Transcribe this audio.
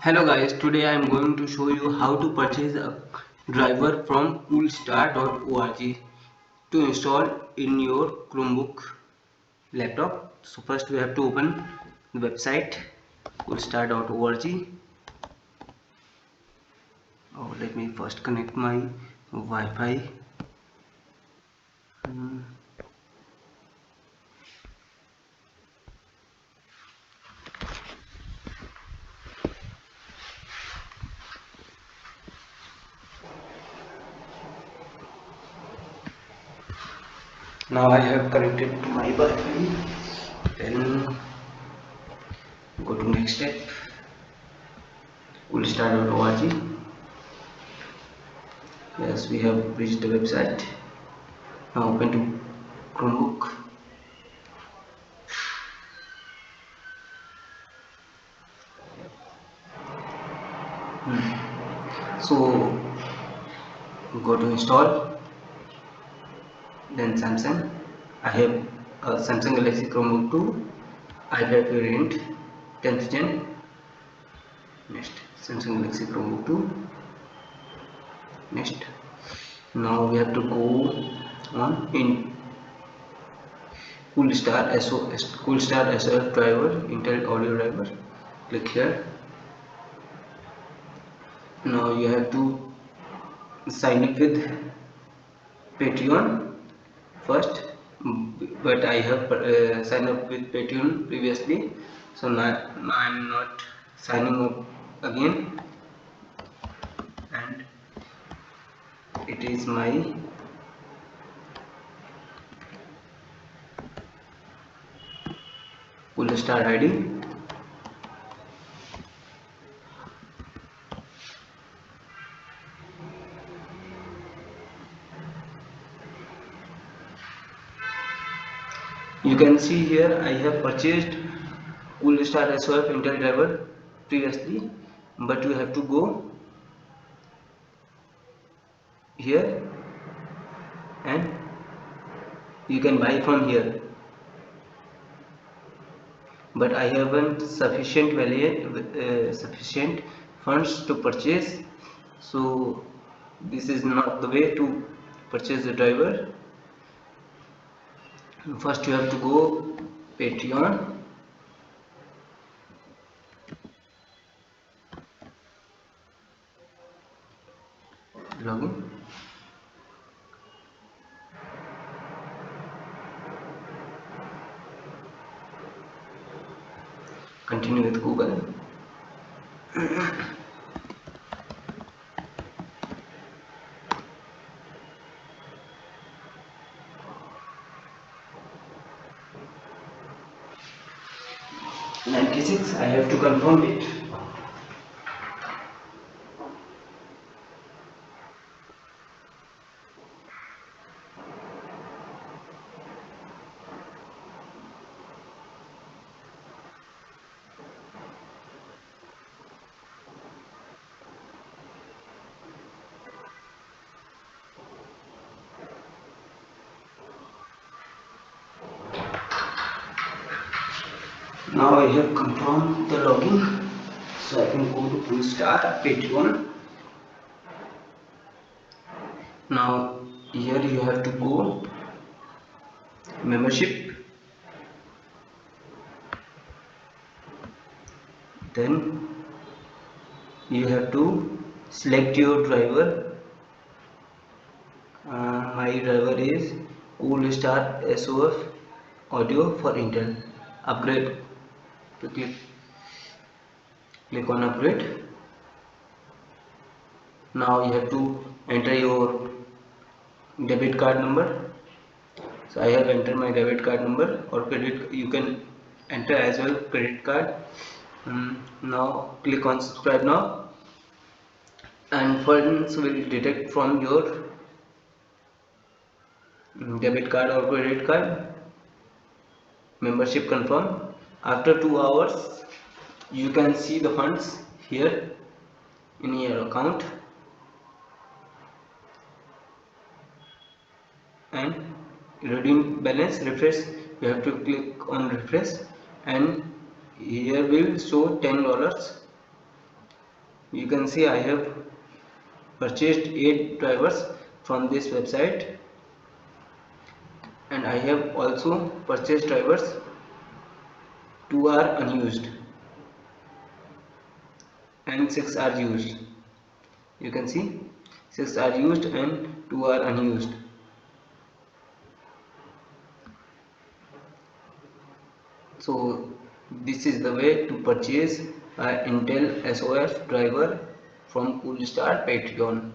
Hello guys, today I am going to show you how to purchase a driver from coolstar.org to install in your Chromebook laptop. So first we have to open the website coolstar.org. Let me first connect my Wi-Fi. Now I have connected to my Wi-Fi. Then go to next step, coolstar.org. Yes, we have reached the website. Now open to Chromebook. So go to install, then Samsung. I have a Samsung Galaxy Chromebook 2 iPad variant 10th gen. Next, Samsung Galaxy Chromebook 2. Next, now we have to go on in Coolstar SOF driver, Intel audio driver. Click here. Now you have to sign up with Patreon first, but I have signed up with Patreon previously, so now I'm not signing up again, and it is my Coolstar ID. You can see here I have purchased Coolstar SOF Intel driver previously, but you have to go here and you can buy from here, but I haven't sufficient funds to purchase, so this is not the way to purchase the driver. First you have to go Patreon, login, continue with Google. $96, I have to confirm it. Now I have confirmed the login, so I can go to Coolstar Patreon. Now here you have to go membership, then you have to select your driver. My driver is Coolstar SOF audio for Intel. Upgrade, to click on upgrade. Now you have to enter your debit card number. So I have entered my debit card number, or credit, you can enter as well credit card. Now click on subscribe now, and funds will deduct from your debit card or credit card. Membership confirm. After 2 hours you can see the funds here in your account, and redeem balance, refresh. You have to click on refresh, and here will show $10 You can see I have purchased 8 drivers from this website, and I have also purchased drivers 2 are unused and 6 are used. You can see 6 are used and 2 are unused. So this is the way to purchase Intel SOF driver from Coolstar Patreon.